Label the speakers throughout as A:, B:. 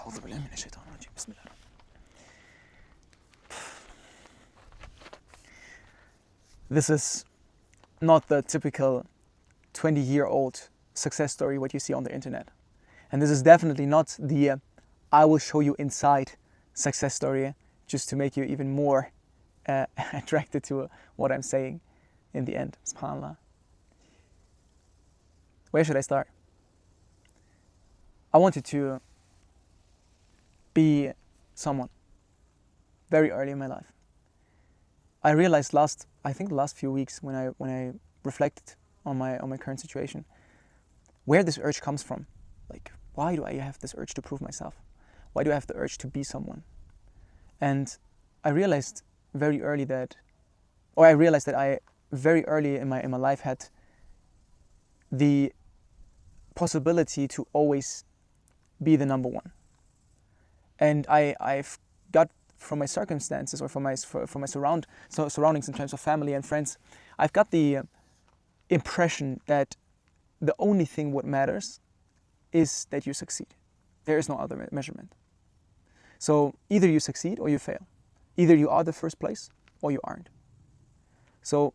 A: أعوذ بالله من الشيطان الرجيم بسم الله. This is not the typical 20-year-old success story what you see on the internet. And this is definitely not the I will show you inside success story just to make you even more attracted to what I'm saying in the end. SubhanAllah. Where should I start? I wanted to be someone very early in my life. I realized the last few weeks when I reflected on my current situation, where this urge comes from. Like, why do I have this urge to prove myself? Why do I have the urge to be someone? And I realized very early that I very early in my life had the possibility to always be the number one. And I've got from my circumstances or from my surroundings in terms of family and friends, I've got the impression that the only thing what matters is that you succeed. There is no other measurement. So either you succeed or you fail. Either you are the first place or you aren't. So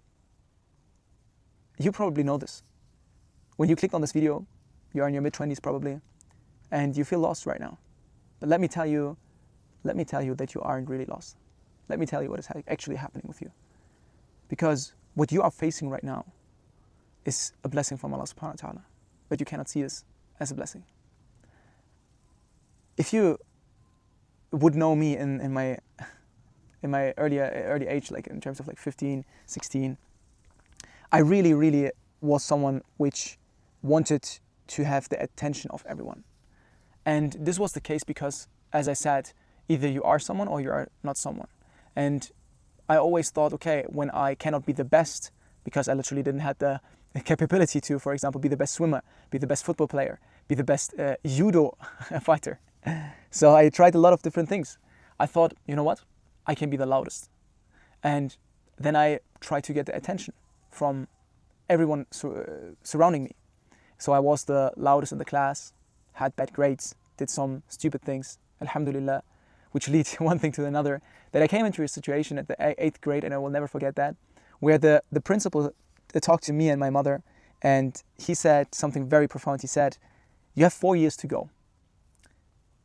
A: you probably know this. When you click on this video, you're in your mid-20s probably, and you feel lost right now. But let me tell you that you aren't really lost. Let me tell you what is actually happening with you. Because what you are facing right now is a blessing from Allah subhanahu wa ta'ala. But you cannot see this as a blessing. If you would know me in my early age, like in terms of like 15, 16, I really was someone which wanted to have the attention of everyone. And this was the case because, as I said, either you are someone or you are not someone. And I always thought, okay, when I cannot be the best, because I literally didn't have the capability to, for example, be the best swimmer, be the best football player, be the best judo fighter. So I tried a lot of different things. I thought, you know what? I can be the loudest. And then I tried to get the attention from everyone surrounding me. So I was the loudest in the class, had bad grades, did some stupid things, alhamdulillah, which lead one thing to another, that I came into a situation at the 8th grade, and I will never forget that, where the principal talked to me and my mother, and he said something very profound. He said, you have 4 years to go.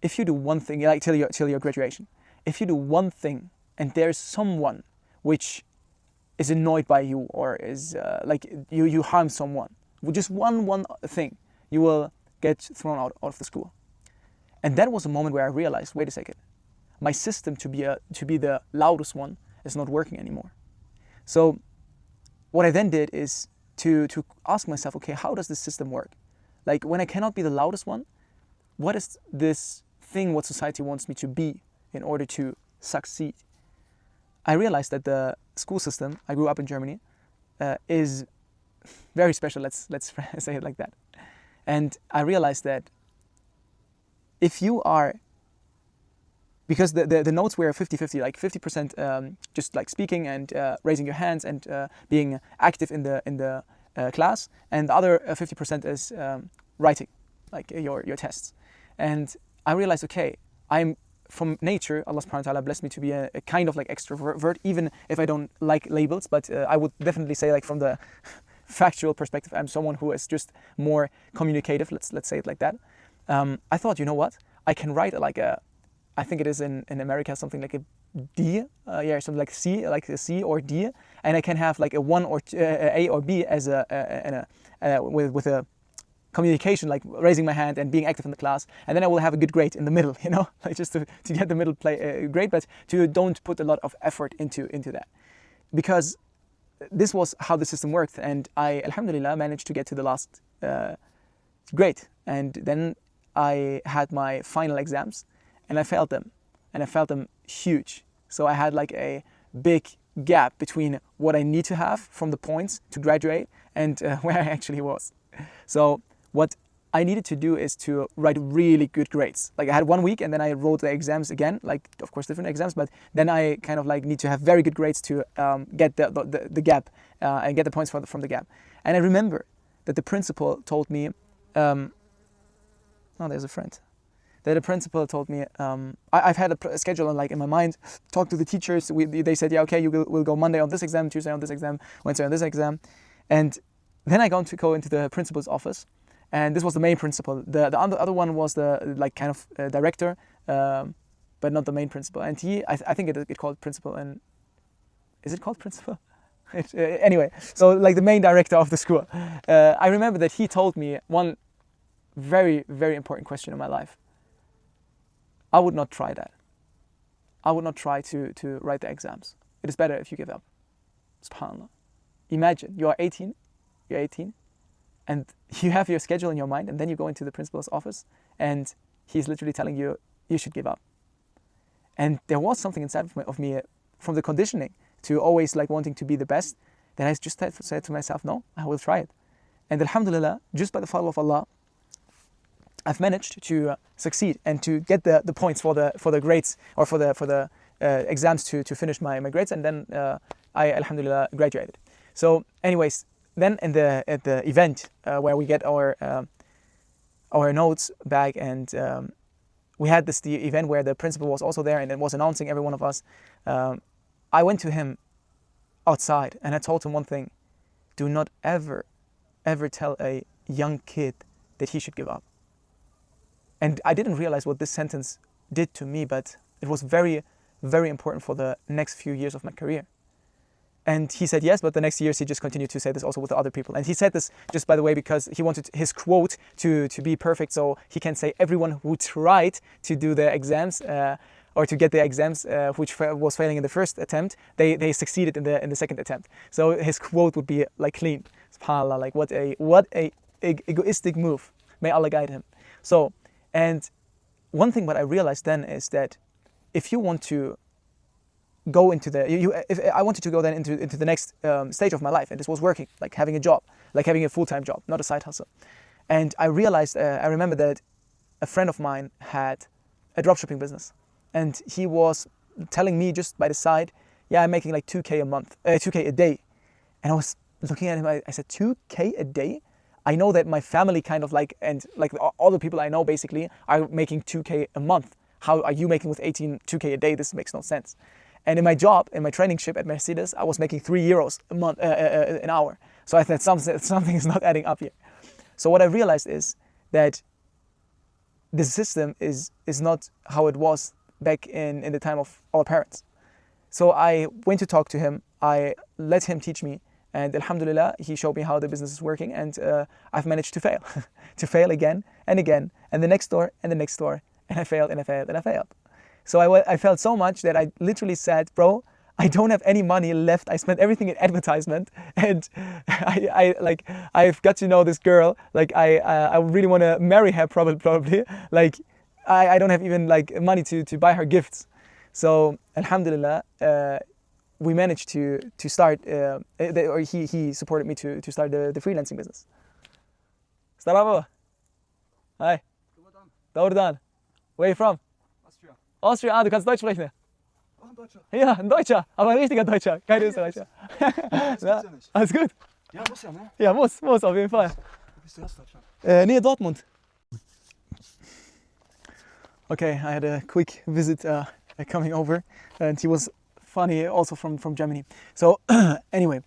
A: If you do one thing, like till your graduation, if you do one thing and there's someone which is annoyed by you or is like you harm someone, with just one thing, you will get thrown out of the school. And that was a moment where I realized, wait a second, my system to be the loudest one is not working anymore. So what I then did is to ask myself, okay, how does this system work? Like, when I cannot be the loudest one, what is this thing what society wants me to be in order to succeed? I realized that the school system, I grew up in Germany, is very special, let's say it like that. And I realized that if you are, because the notes were 50-50, like 50% just like speaking and raising your hands and being active in the class, and the other 50% is writing, like your tests. And I realized, okay, I'm from nature, Allah subhanahu wa ta'ala blessed me to be a kind of like extrovert, even if I don't like labels, but I would definitely say, like, from the factual perspective, I'm someone who is just more communicative, let's say it like that. I thought, you know what, I can write like I think it is in America something like a D, something like C, like a C or D, and I can have like a 1 or A or B as with a communication, like raising my hand and being active in the class, and then I will have a good grade in the middle, like just to get the middle grade, but don't put a lot of effort into that, because this was how the system worked. And I, alhamdulillah, managed to get to the last grade, and then I had my final exams, and I failed them huge. So I had like a big gap between what I need to have from the points to graduate and where I actually was. So what I needed to do is to write really good grades. Like, I had 1 week and then I wrote the exams again, like, of course, different exams, but then I kind of like need to have very good grades to get the gap and get the points from the gap. And I remember that the principal told me, oh, there's a friend. that the principal told me, I've had a schedule like in my mind, talked to the teachers. They said, yeah, okay, we'll go Monday on this exam, Tuesday on this exam, Wednesday on this exam. And then I go into the principal's office. And this was the main principal. The other one was the like kind of director, but not the main principal. And I think it called principal. And is it called principal? Anyway, so like the main director of the school. I remember that he told me one very, very important question in my life. I would not try that. I would not try to write the exams. It is better if you give up. SubhanAllah. Imagine you're 18, and you have your schedule in your mind, and then you go into the principal's office, and he's literally telling you, you should give up. And there was something inside of me from the conditioning to always like wanting to be the best, that I just said to myself, no, I will try it. And alhamdulillah, just by the fadl of Allah, I've managed to succeed and to get the points for the grades, or for the exams to finish my grades, and then I alhamdulillah graduated. So anyways, then at the event where we get our notes back, and we had the event where the principal was also there and was announcing every one of us. I went to him outside and I told him one thing: do not ever tell a young kid that he should give up. And I didn't realize what this sentence did to me, but it was very, very important for the next few years of my career. And he said yes, but the next years he just continued to say this also with the other people. And he said this just, by the way, because he wanted his quote to be perfect, so he can say everyone who tried to do the exams or to get the exams, which was failing in the first attempt, they succeeded in the second attempt. So his quote would be like clean. SubhanAllah, like what a egoistic move. May Allah guide him. So, and one thing what I realized then is that if you want to go into if I wanted to go then into the next stage of my life, and this was working, like having a job, like having a full-time job, not a side hustle. And I realized, I remember that a friend of mine had a dropshipping business, and he was telling me just by the side, yeah, I'm making like 2K a month, 2K a day. And I was looking at him, I said, 2K a day? I know that my family kind of like, and like all the people I know basically are making 2K a month. How are you making with 2K a day? This makes no sense. And in my job, in my traineeship at Mercedes, I was making €3 a month, an hour. So I thought something is not adding up here. So what I realized is that the system is not how it was back in the time of our parents. So I went to talk to him. I let him teach me. And alhamdulillah, he showed me how the business is working, and I've managed to fail. To fail again and again, and the next door and the next door. And I failed and I failed and I failed. So I felt so much that I literally said, bro, I don't have any money left. I spent everything in advertisement, and I've got to know this girl. Like I really want to marry her probably. Like I don't have even like money to buy her gifts. So alhamdulillah, we managed to start, or he supported me to start the freelancing business. Starabo. Hi. Dauerdan. Where are you from? Austria, du kannst Deutsch sprechen.
B: Auch ein Deutscher.
A: Ja, ein Deutscher, aber ein richtiger Deutscher, kein Österreicher.
B: Das gibt's ja nicht.
A: Alles gut?
B: Ja, muss ja, ne?
A: Ja, muss, auf jeden Fall.
B: Wo bist du aus Deutschland?
A: Near Dortmund. Okay, I had a quick visit coming over, and he was funny, also from Germany. So anyway,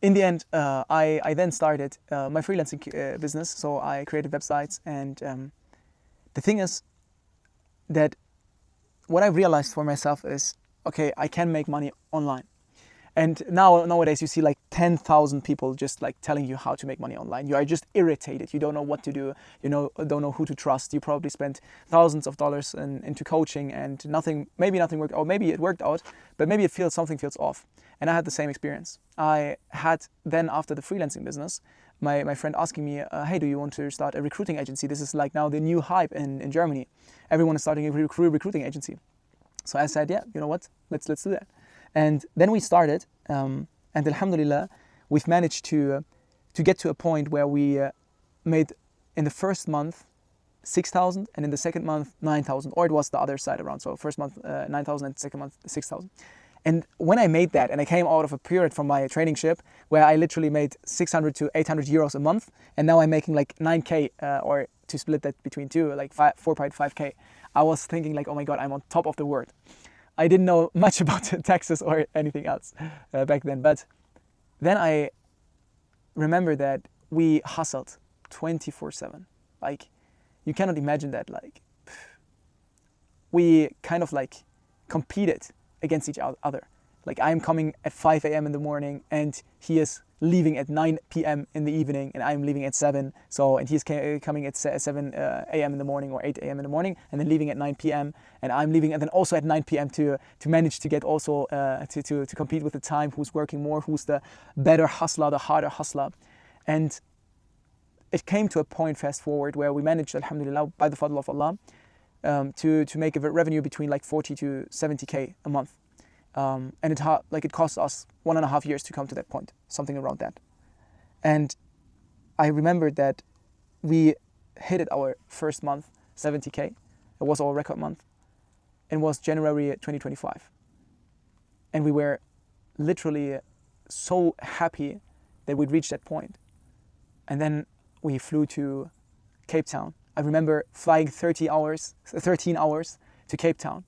A: in the end, I then started my freelancing business. So I created websites, and the thing is that what I realized for myself is, okay, I can make money online. And nowadays you see like 10,000 people just like telling you how to make money online. You are just irritated. You don't know what to do. You don't know who to trust. You probably spent thousands of dollars into coaching, and maybe nothing worked, or maybe it worked out, but maybe something feels off. And I had the same experience. I had then, after the freelancing business, my friend asking me, hey, do you want to start a recruiting agency? This is like now the new hype in Germany. Everyone is starting a recruiting agency. So I said, yeah, you know what? Let's do that. And then we started, and alhamdulillah, we've managed to get to a point where we made in the first month 6,000, and in the second month 9,000, or it was the other side around. So first month 9,000 and second month 6,000. And when I made that, and I came out of a period from my training ship where I literally made 600 to 800 euros a month, and now I'm making like 9K, or to split that between two, like 4.5K. I was thinking like, oh my God, I'm on top of the world. I didn't know much about taxes or anything else back then. But then I remember that we hustled 24/7. Like, you cannot imagine that. Like, we kind of like competed against each other. Like, I'm coming at 5 a.m. in the morning, and he is leaving at 9 p.m. in the evening, and I'm leaving at 7. So, and he's coming at 7 a.m. in the morning, or 8 a.m. in the morning, and then leaving at 9 p.m. And I'm leaving, and then also at 9 p.m. to manage to get also to compete with the time, who's working more, who's the better hustler, the harder hustler. And it came to a point, fast forward, where we managed, alhamdulillah, by the fadl of Allah, to make a revenue between like 40 to 70K a month. And it cost us 1.5 years to come to that point, something around that. And I remembered that we hit it our first month, 70K. It was our record month. It was January 2025. And we were literally so happy that we'd reached that point. And then we flew to Cape Town. I remember flying 13 hours to Cape Town,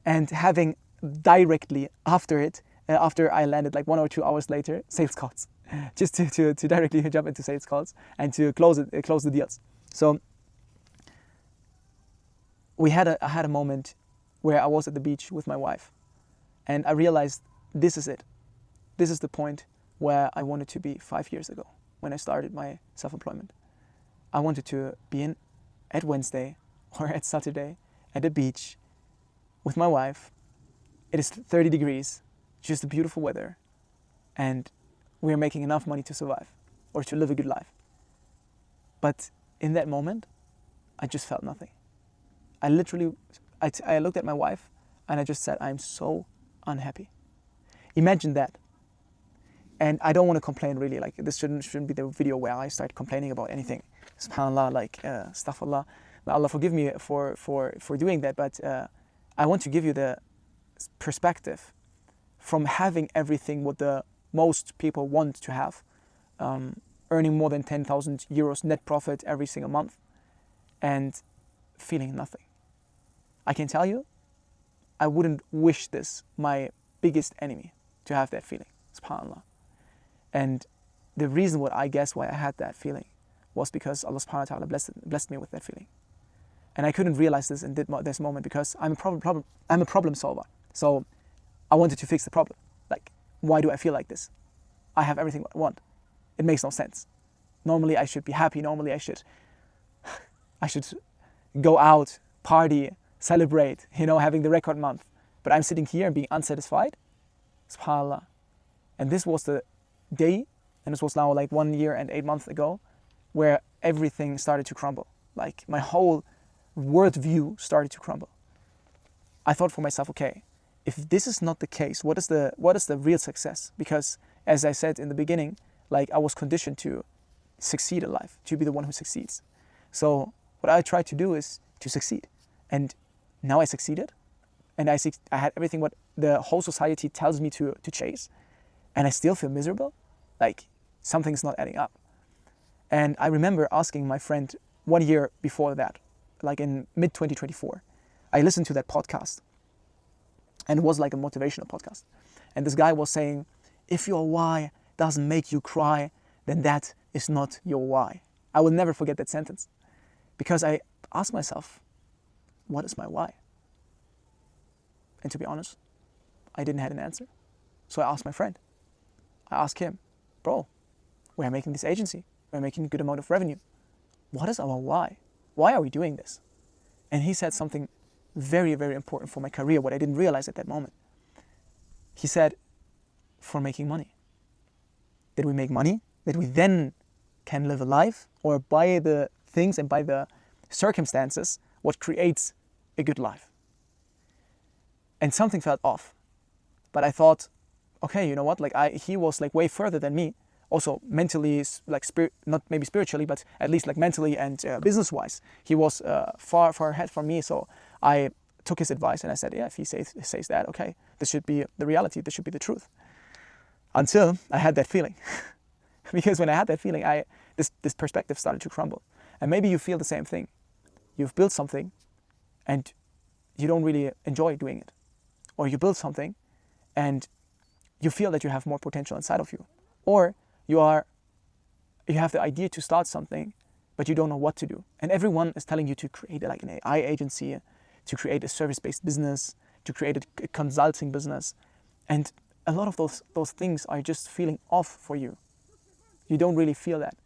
A: and having directly after it, after I landed, like 1 or 2 hours later, sales calls, just to directly jump into sales calls and to close the deals. So I had a moment where I was at the beach with my wife, and I realized this is it. This is the point where I wanted to be 5 years ago when I started my self-employment. I wanted to be at Wednesday or at Saturday at the beach with my wife. It is 30 degrees, just a beautiful weather, and we're making enough money to survive or to live a good life. But in that moment, I just felt nothing. I looked at my wife and I just said, I'm so unhappy. Imagine that. And I don't want to complain really, like this shouldn't be the video where I start complaining about anything. SubhanAllah, like astaghfirullah. May Allah forgive me for doing that, but I want to give you the perspective from having everything what the most people want to have, earning more than 10,000 euros net profit every single month, and feeling nothing. I can tell you, I wouldn't wish this my biggest enemy to have that feeling, subhanAllah. And the reason why I had that feeling was because Allah subhanahu wa ta'ala blessed me with that feeling. And I couldn't realize this in this moment because I'm a problem solver. So I wanted to fix the problem. Like, why do I feel like this? I have everything I want. It makes no sense. Normally I should be happy. Normally I should go out, party, celebrate, having the record month. But I'm sitting here and being unsatisfied. SubhanAllah. And this was the day, and this was now like 1 year and 8 months ago, where everything started to crumble. Like, my whole worldview started to crumble. I thought for myself, okay, if this is not the case, what is the real success? Because as I said in the beginning, like, I was conditioned to succeed in life, to be the one who succeeds. So what I tried to do is to succeed. And now I succeeded, and I had everything what the whole society tells me to chase, and I still feel miserable. Like, something's not adding up. And I remember asking my friend 1 year before that, like in mid-2024, I listened to that podcast, and it was like a motivational podcast. And this guy was saying, if your why doesn't make you cry, then that is not your why. I will never forget that sentence, because I asked myself, what is my why? And to be honest, I didn't have an answer. So I asked my friend. I asked him, bro, we're making this agency. We're making a good amount of revenue. What is our why? Why are we doing this? And he said something very, very important for my career, what I didn't realize at that moment. He said, for making money. That we make money, that we then can live a life, or by the things and by the circumstances, what creates a good life. And something felt off. But I thought, okay, you know what? Like, he was like way further than me. Also mentally, like not maybe spiritually, but at least like mentally and business-wise, he was far ahead from me. So I took his advice and I said, yeah, if he says that, okay, this should be the reality, this should be the truth. Until I had that feeling. Because when I had that feeling, this perspective started to crumble. And maybe you feel the same thing. You've built something and you don't really enjoy doing it. Or you build something and you feel that you have more potential inside of you. Or you have the idea to start something, but you don't know what to do. And everyone is telling you to create like an AI agency, to create a service-based business, to create a consulting business. And a lot of those things are just feeling off for you. You don't really feel that.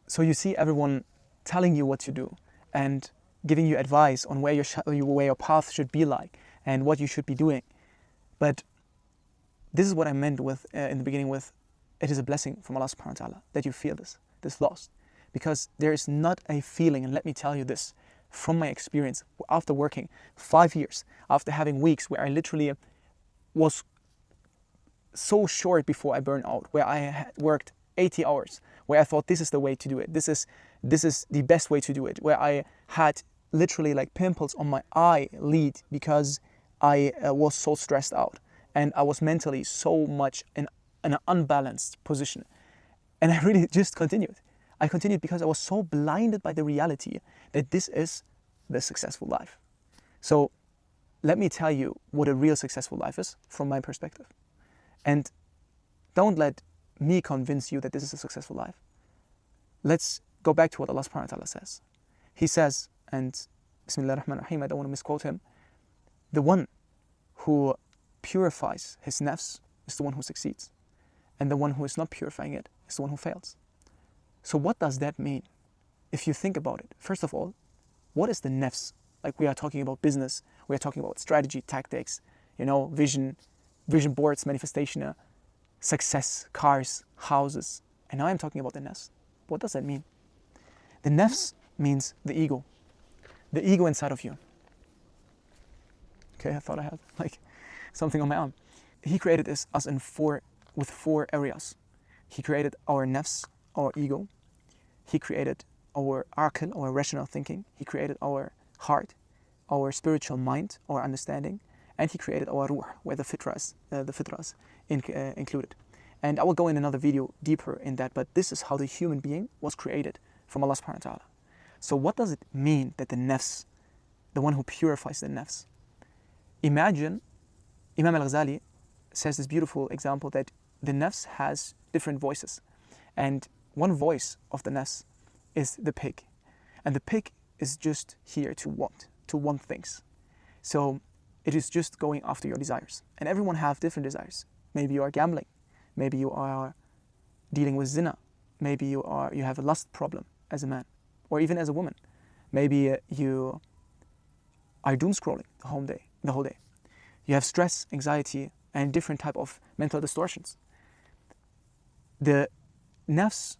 A: So you see everyone telling you what to do and giving you advice on where your path should be like and what you should be doing. But this is what I meant with in the beginning with, it is a blessing from Allah subhanahu wa ta'ala that you feel this loss. Because there is not a feeling, and let me tell you this, from my experience, after working 5 years, after having weeks where I literally was so short before I burned out, where I had worked 80 hours, where I thought this is the way to do it, this is the best way to do it, where I had literally like pimples on my eyelid because I was so stressed out and I was mentally so much in an unbalanced position. And I really just continued. I continued because I was so blinded by the reality that this is the successful life. So let me tell you what a real successful life is from my perspective. And don't let me convince you that this is a successful life. Let's go back to what Allah subhanahu wa ta'ala says. He says, and Bismillah ar-Rahman ar-Rahim, I don't want to misquote him, the one who purifies his nafs is the one who succeeds. And the one who is not purifying it is the one who fails. So what does that mean? If you think about it, first of all, what is the nafs? Like we are talking about business, we are talking about strategy, tactics, vision boards, manifestation, success, cars, houses. And now I'm talking about the nafs. What does that mean? The nafs means the ego inside of you. Okay, I thought I had like something on my arm. He created us with four areas. He created our nafs, our ego. He created our aql, our rational thinking. He created our heart, our spiritual mind, our understanding. And he created our ruh, where the fitras included. And I will go in another video deeper in that, but this is how the human being was created from Allah subhanahu wa ta'ala. So what does it mean that the nafs, the one who purifies the nafs? Imagine, Imam al-Ghazali says this beautiful example that the nafs has different voices. And one voice of the nafs is the pig. And the pig is just here to want things. So it is just going after your desires. And everyone have different desires. Maybe you are gambling. Maybe you are dealing with zina. Maybe you have a lust problem as a man or even as a woman. Maybe you are doom scrolling the whole day. You have stress, anxiety, and different type of mental distortions. The nafs,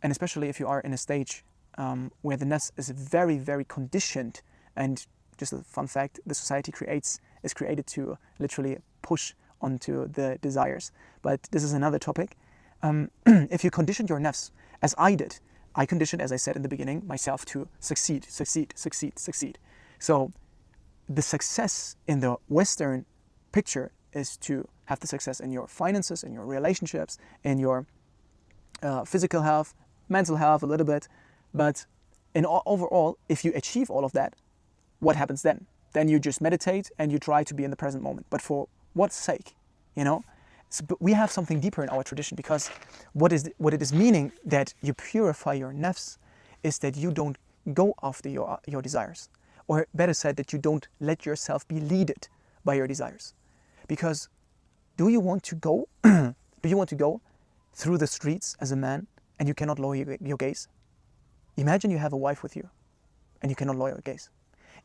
A: and especially if you are in a stage where the nafs is very, very conditioned, and just a fun fact, the society is created to literally push onto the desires. But this is another topic. If you condition your nafs, as I did, I conditioned, as I said in the beginning, myself to succeed. So the success in the Western picture is to have the success in your finances, in your relationships, in your physical health, mental health a little bit. But overall, if you achieve all of that, what happens then? Then you just meditate and you try to be in the present moment. But for what sake? So, but we have something deeper in our tradition, because what it is meaning that you purify your nafs is that you don't go after your desires. Or better said, that you don't let yourself be led by your desires. Because do you want to go through the streets as a man and you cannot lower your gaze? Imagine you have a wife with you and you cannot lower your gaze.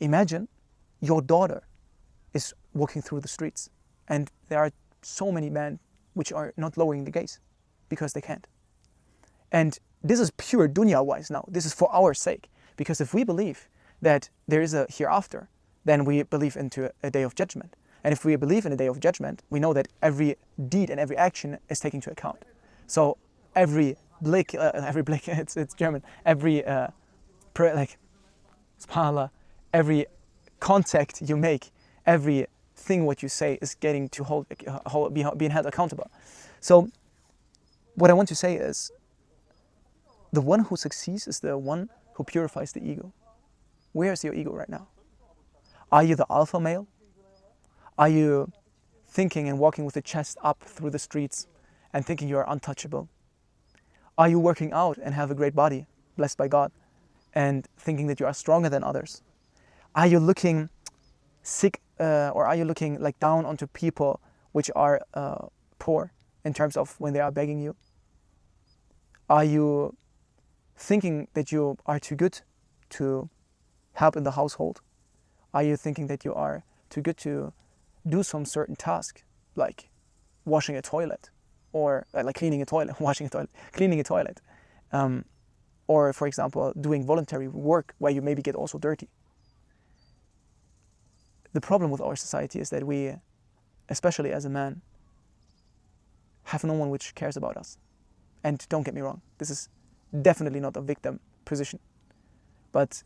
A: Imagine your daughter is walking through the streets and there are so many men which are not lowering the gaze because they can't. And this is pure dunya-wise now. This is for our sake. Because if we believe that there is a hereafter, then we believe into a day of judgment. And if we believe in a day of judgment, we know that every deed and every action is taken into account. So every blick, it's German, every, subhanAllah, every contact you make, every thing what you say is getting to being held accountable. So what I want to say is, the one who succeeds is the one who purifies the ego. Where's your ego right now? Are you the alpha male? Are you thinking and walking with the chest up through the streets and thinking you are untouchable? Are you working out and have a great body, blessed by God, and thinking that you are stronger than others? Are you looking sick, or are you looking like down onto people which are poor in terms of when they are begging you? Are you thinking that you are too good to help in the household? Are you thinking that you are too good to do some certain task, like washing a toilet, or like cleaning a toilet, cleaning a toilet, or for example, doing voluntary work where you maybe get also dirty? The problem with our society is that we, especially as a man, have no one which cares about us. And don't get me wrong, this is definitely not a victim position, but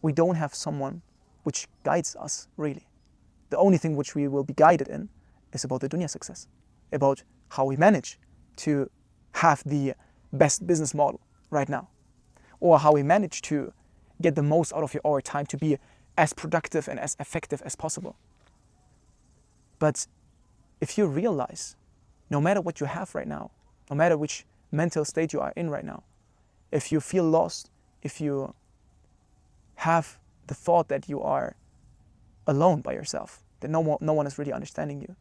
A: we don't have someone which guides us, really. The only thing which we will be guided in is about the dunya success, about how we manage to have the best business model right now, or how we manage to get the most out of our time to be as productive and as effective as possible. But if you realize, no matter what you have right now, no matter which mental state you are in right now, if you feel lost, if you have the thought that you are alone by yourself, that no one is really understanding you,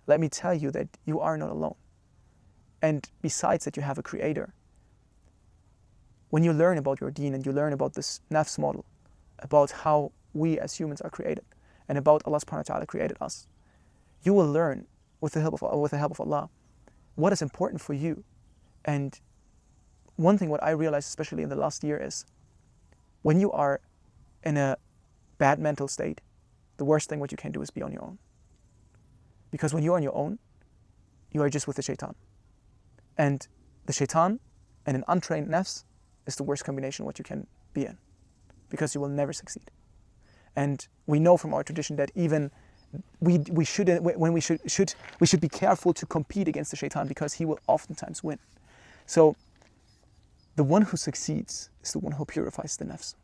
A: let me tell you that you are not alone. And besides that, you have a creator. When you learn about your deen and you learn about this nafs model, about how we as humans are created, and about Allah subhanahu wa ta'ala created us, you will learn with the help of Allah what is important for you. And one thing what I realized, especially in the last year, is when you are in a bad mental state, the worst thing what you can do is be on your own. Because when you're on your own, you are just with the shaitan. And the shaitan and an untrained nafs is the worst combination what you can be in, because you will never succeed. And we know from our tradition that even we should be careful to compete against the shaitan, because he will oftentimes win. So the one who succeeds is the one who purifies the nafs.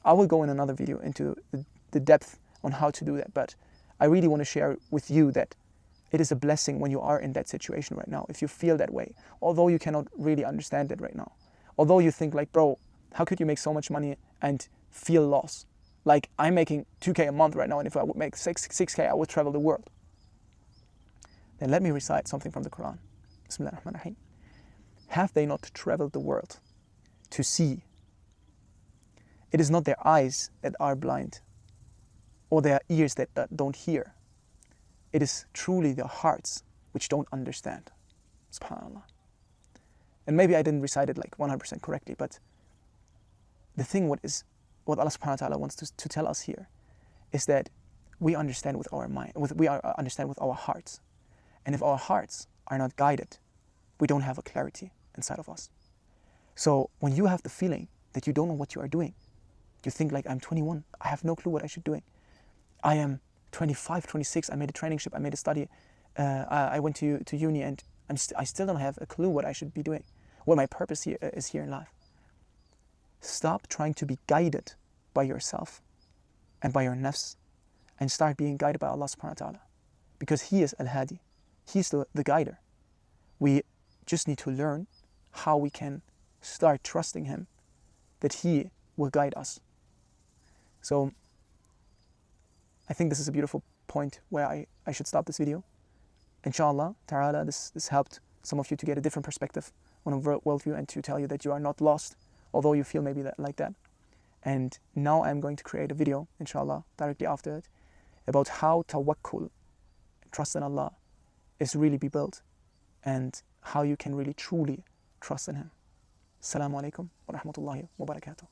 A: I will go in another video into the depth on how to do that, but I really want to share with you that it is a blessing when you are in that situation right now, if you feel that way, although you cannot really understand it right now. Although you think like, bro, how could you make so much money and feel lost? Like, I'm making 2K a month right now, and if I would make 6K, I would travel the world. Then let me recite something from the Quran. Bismillah ar-Rahman ar-Rahim. Have they not traveled the world to see? It is not their eyes that are blind, or their ears that don't hear. It is truly their hearts which don't understand. SubhanAllah. And maybe I didn't recite it like 100% correctly, but the thing what Allah subhanahu wa ta'ala wants to tell us here is that we understand with our mind, understand with our hearts. And if our hearts are not guided, we don't have a clarity inside of us. So when you have the feeling that you don't know what you are doing, you think like, I'm 21, I have no clue what I should be doing. I am 25, 26, I made a traineeship, I made a study, I went to uni, and I still don't have a clue what I should be doing, what my purpose is here in life. Stop trying to be guided by yourself and by your nafs, and start being guided by Allah subhanahu wa ta'ala, because He is Al-Hadi. He's the guider. We just need to learn how we can start trusting Him, that He will guide us. So I think this is a beautiful point where I should stop this video. Inshallah ta'ala, this helped some of you to get a different perspective on a worldview, and to tell you that you are not lost, although you feel maybe like that. And now I'm going to create a video, inshallah, directly after it, about how tawakkul, trust in Allah, is really be built, and how you can really truly trust in Him. Assalamu alaikum wa rahmatullahi wa barakatuh.